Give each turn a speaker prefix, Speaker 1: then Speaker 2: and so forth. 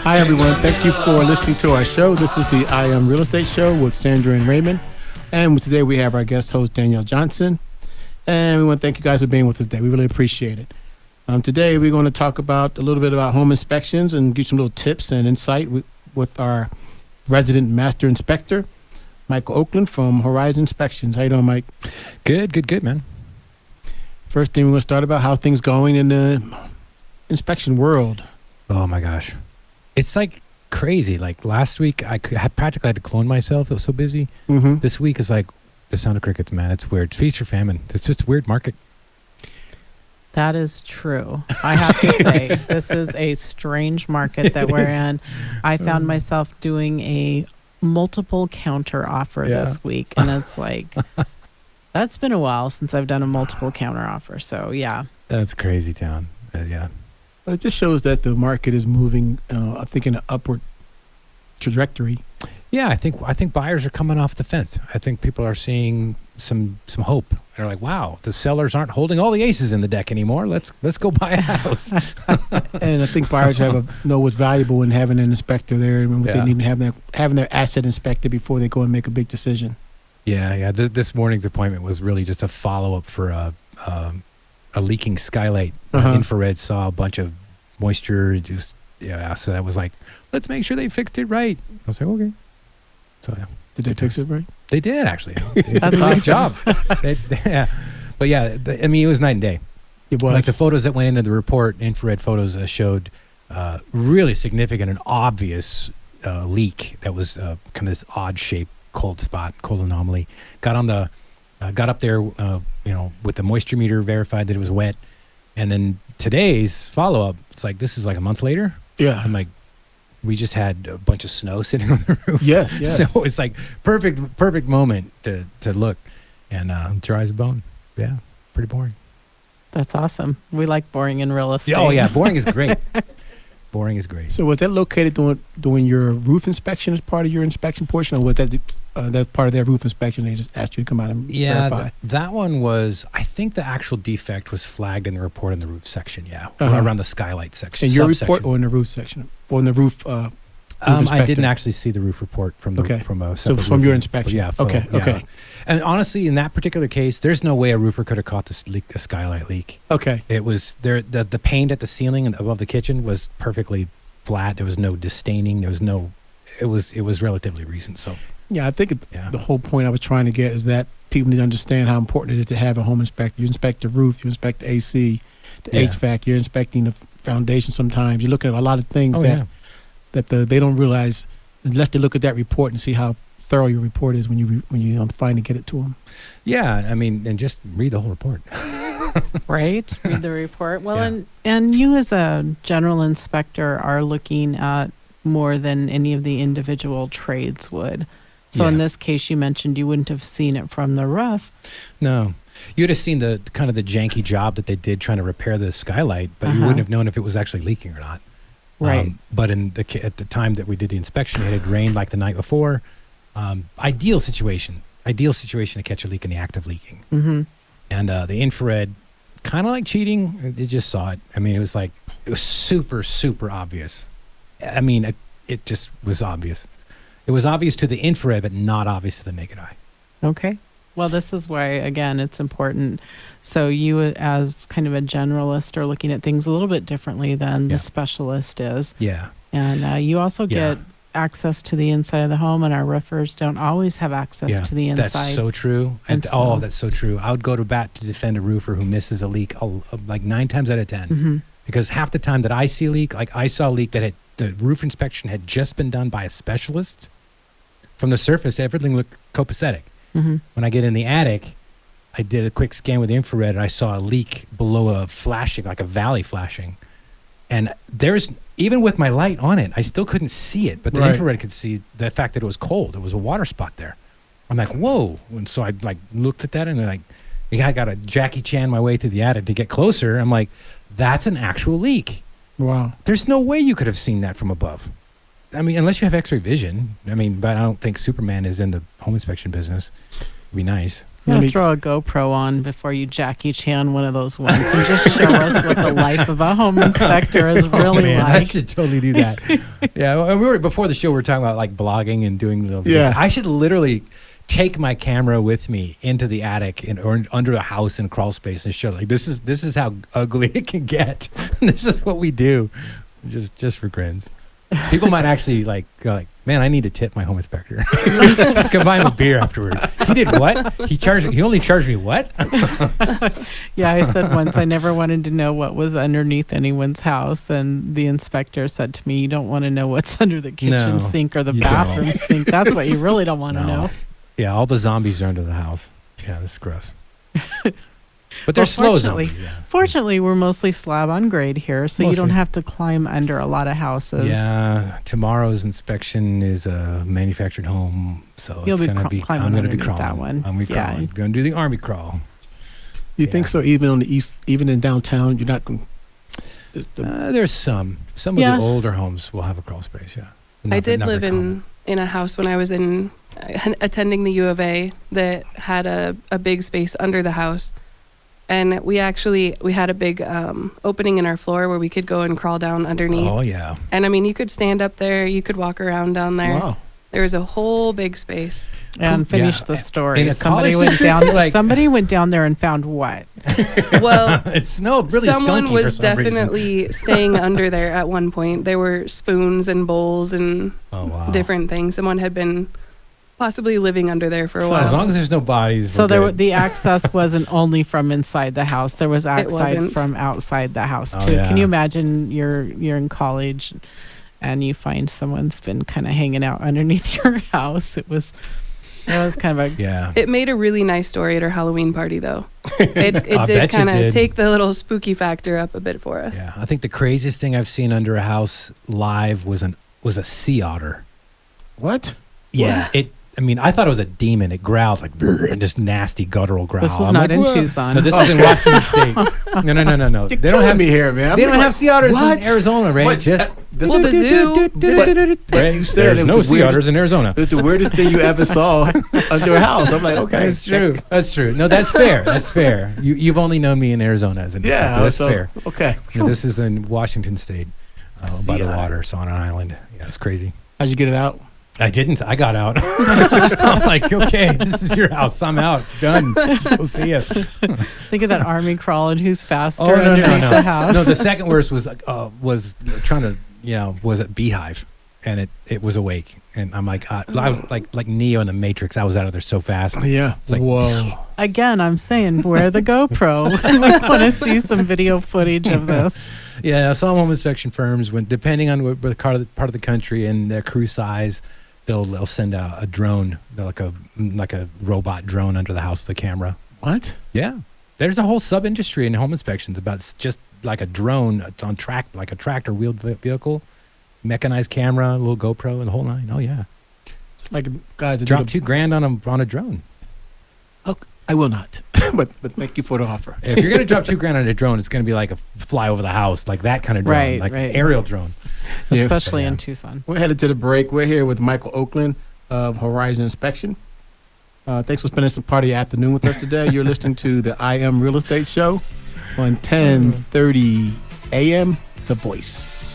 Speaker 1: Hi, everyone. Thank you for listening to our show. This is the I Am Real Estate Show with Sandra and Raymond. And today we have our guest host, Danielle Johnson. And we want to thank you guys for being with us today. We really appreciate it. Today we're going to talk about a little bit about home inspections and give some little tips and insight with our resident master inspector, Michael Oakland from Horizon Inspections. How you doing, Mike?
Speaker 2: Good, man.
Speaker 1: First thing we're going to start about how things going in the inspection world.
Speaker 2: Oh my gosh, it's like crazy. Like last week, I practically had to clone myself. It was so busy.
Speaker 1: Mm-hmm.
Speaker 2: This week is like the sound of crickets, man. It's weird. Feast or famine. It's just a weird market.
Speaker 3: That is true. I have to say, this is a strange market that we're in. I found myself doing a multiple counter offer this week, and it's like, that's been a while since I've done a multiple counter offer. So, yeah.
Speaker 2: That's crazy town. Yeah.
Speaker 1: But it just shows that the market is moving, I think, in an upward trajectory.
Speaker 2: Yeah, I think buyers are coming off the fence. I think people are seeing some hope. They're like, wow, the sellers aren't holding all the aces in the deck anymore. Let's go buy a house.
Speaker 1: And I think buyers know what's valuable in having an inspector there and what they need to having their asset inspected before they go and make a big decision.
Speaker 2: Yeah. This morning's appointment was really just a follow-up for a leaking skylight. Infrared saw a bunch of moisture. So that was like, let's make sure they fixed it right. I was like, okay. So yeah.
Speaker 1: Did they fix it right?
Speaker 2: They did, actually. They did a great job. Yeah. But yeah, it was night and day.
Speaker 1: It was.
Speaker 2: Like the photos that went into the report, infrared photos showed really significant and obvious leak that was kind of this odd shaped cold spot, cold anomaly. Got up there, with the moisture meter, verified that it was wet. And then today's follow-up, it's like, this is like a month later.
Speaker 1: Yeah.
Speaker 2: I'm like, we just had a bunch of snow sitting on the roof.
Speaker 1: Yes.
Speaker 2: So it's like perfect moment to look and dry as a bone. Yeah, pretty boring.
Speaker 3: That's awesome. We like boring in real estate.
Speaker 2: Oh yeah, boring is great. Boring is great.
Speaker 1: So was that located doing your roof inspection as part of your inspection portion, or was that part of their roof inspection? They just asked you to come out and verify?
Speaker 2: That one was, I think the actual defect was flagged in the report in the roof section, around the skylight section.
Speaker 1: In your report or in the roof section? Or in the roof
Speaker 2: I didn't actually see the roof report from a separate
Speaker 1: from your inspection.
Speaker 2: Yeah. Okay. And honestly, in that particular case, there's no way a roofer could have caught this leak, a skylight leak.
Speaker 1: Okay.
Speaker 2: It was there. The paint at the ceiling and above the kitchen was perfectly flat. There was no distaining. There was no. It was relatively recent. So.
Speaker 1: Yeah, I think the whole point I was trying to get is that people need to understand how important it is to have a home inspector. You inspect the roof, you inspect the AC, the HVAC. You're inspecting the foundation. Sometimes you look at a lot of things that they don't realize unless they look at that report and see how thorough your report is when you finally get it to them.
Speaker 2: Yeah, I mean, and just read the whole report.
Speaker 3: Right, read the report. Well, and you as a general inspector are looking at more than any of the individual trades would. So in this case, you mentioned you wouldn't have seen it from the roof. No.
Speaker 2: You'd have seen the kind of the janky job that they did trying to repair the skylight, but you wouldn't have known if it was actually leaking or not.
Speaker 3: Right.
Speaker 2: But at the time that we did the inspection, it had rained like the night before. Ideal situation to catch a leak in the act of leaking.
Speaker 3: Mm-hmm.
Speaker 2: And the infrared, kind of like cheating, it just saw it. I mean, it was super, super obvious. I mean, it just was obvious. It was obvious to the infrared, but not obvious to the naked eye.
Speaker 3: Okay. Well, this is why, again, it's important. So you as kind of a generalist are looking at things a little bit differently than the specialist is.
Speaker 2: Yeah.
Speaker 3: And you also get access to the inside of the home, and our roofers don't always have access to the inside.
Speaker 2: That's so true. And that's so true. I would go to bat to defend a roofer who misses a leak like 9 times out of 10.
Speaker 3: Mm-hmm.
Speaker 2: Because half the time that I see a leak, like I saw a leak that the roof inspection had just been done by a specialist. From the surface, everything looked copacetic.
Speaker 3: Mm-hmm.
Speaker 2: When I get in the attic, I did a quick scan with the infrared, and I saw a leak below a flashing, like a valley flashing. And even with my light on it, I still couldn't see it, but the infrared could see the fact that it was cold. There was a water spot there. I'm like, whoa. And so I looked at that, and I got a Jackie Chan my way through the attic to get closer. I'm like, that's an actual leak.
Speaker 1: Wow.
Speaker 2: There's no way you could have seen that from above. I mean, unless you have X-ray vision. I mean, but I don't think Superman is in the home inspection business. It'd be nice.
Speaker 3: I'm going to throw a GoPro on before you Jackie Chan one of those ones and just show us what the life of a home inspector is really
Speaker 2: I
Speaker 3: like.
Speaker 2: should totally do that. Yeah, well, we were before the show. We were talking about like blogging and doing the.
Speaker 1: Yeah.
Speaker 2: I should literally take my camera with me into the attic or under a house in crawl space and show like this is how ugly it can get. This is what we do, just for grins. People might actually like go like, man, I need to tip my home inspector. Come buy him a beer afterward. He did what? He only charged me what?
Speaker 3: Yeah, I said once I never wanted to know what was underneath anyone's house, and the inspector said to me, "You don't want to know what's under the kitchen sink or the bathroom sink. That's what you really don't want to know."
Speaker 2: Yeah, all the zombies are under the house. Yeah, this is gross. But they're slow zombies. Yeah.
Speaker 3: Fortunately, we're mostly slab on grade here, so you don't have to climb under a lot of houses.
Speaker 2: Yeah, tomorrow's inspection is a manufactured home, so
Speaker 3: You'll
Speaker 2: it's going to be. I'm going to be crawling.
Speaker 3: That one.
Speaker 2: I'm going to do the army crawl.
Speaker 1: You think so? Even on the east, even in downtown, you're not going.
Speaker 2: There's some of the older homes will have a crawl space. Yeah,
Speaker 4: I did live in a house when I was attending the U of A that had a big space under the house. And we had a big opening in our floor where we could go and crawl down underneath.
Speaker 2: Oh, yeah.
Speaker 4: And I mean, you could stand up there. You could walk around down there.
Speaker 1: Wow.
Speaker 4: There was a whole big space.
Speaker 3: And finish the story.
Speaker 2: Somebody
Speaker 3: went down there and found what?
Speaker 4: Well,
Speaker 2: it smelled really
Speaker 4: someone
Speaker 2: skunky
Speaker 4: was
Speaker 2: for some
Speaker 4: definitely
Speaker 2: reason.
Speaker 4: staying under there at one point. There were spoons and bowls and different things. Someone had been possibly living under there for a while.
Speaker 2: As long as there's no bodies.
Speaker 3: So the access wasn't only from inside the house. There was access from outside the house too.
Speaker 2: Yeah.
Speaker 3: Can you imagine you're in college and you find someone's been kind of hanging out underneath your house? It was kind of a
Speaker 4: It made a really nice story at our Halloween party though. It did kind of take the little spooky factor up a bit for us.
Speaker 2: Yeah, I think the craziest thing I've seen under a house live was a sea otter.
Speaker 1: What?
Speaker 2: Yeah, I thought it was a demon. It growled like and just nasty guttural growl.
Speaker 3: This was not in Tucson.
Speaker 2: No, this is in Washington State. No.
Speaker 1: They don't have me here, man.
Speaker 2: They don't have sea otters in Arizona, Ray.
Speaker 4: The zoo.
Speaker 2: But you said there's no sea otters in Arizona.
Speaker 1: It's the weirdest thing you ever saw under a house. I'm like, okay,
Speaker 2: that's true. That's true. No, that's fair. That's fair. You've only known me in Arizona as an inspector. That's fair.
Speaker 1: Okay.
Speaker 2: This is in Washington State, by the water, so on an island. Yeah, it's crazy.
Speaker 1: How'd you get it out?
Speaker 2: I didn't. I got out. I'm like, okay, this is your house. I'm out. Done. We'll see you.
Speaker 3: Think of that army crawling. Who's faster
Speaker 2: underneath
Speaker 3: the house?
Speaker 2: No, the second worst was trying to, was a beehive, and it was awake. And I'm like, I was like Neo in the Matrix. I was out of there so fast.
Speaker 1: Yeah.
Speaker 2: It's like,
Speaker 1: whoa.
Speaker 3: Again, I'm saying, where the GoPro? We want to see some video footage of this.
Speaker 2: Yeah, some home inspection firms, depending on what part of the country and their crew size, they'll send a drone, like a robot drone under the house with a camera.
Speaker 1: What?
Speaker 2: Yeah, there's a whole sub industry in home inspections about just like a drone. It's on track, like a tractor wheeled vehicle, mechanized camera, a little GoPro, and the whole nine. Oh yeah,
Speaker 1: like guys that
Speaker 2: drop $2,000 on a drone.
Speaker 1: Okay, I will not, but thank you for the offer.
Speaker 2: If you're gonna drop $2,000 on a drone, it's gonna be like a fly over the house, like that kind of drone, like aerial drone.
Speaker 3: Especially in Tucson.
Speaker 1: We're headed to the break. We're here with Michael Oakland of Horizon Inspection. Thanks for spending some part of your afternoon with us today. You're listening to the I Am Real Estate Show on 10:30 a.m. The Voice.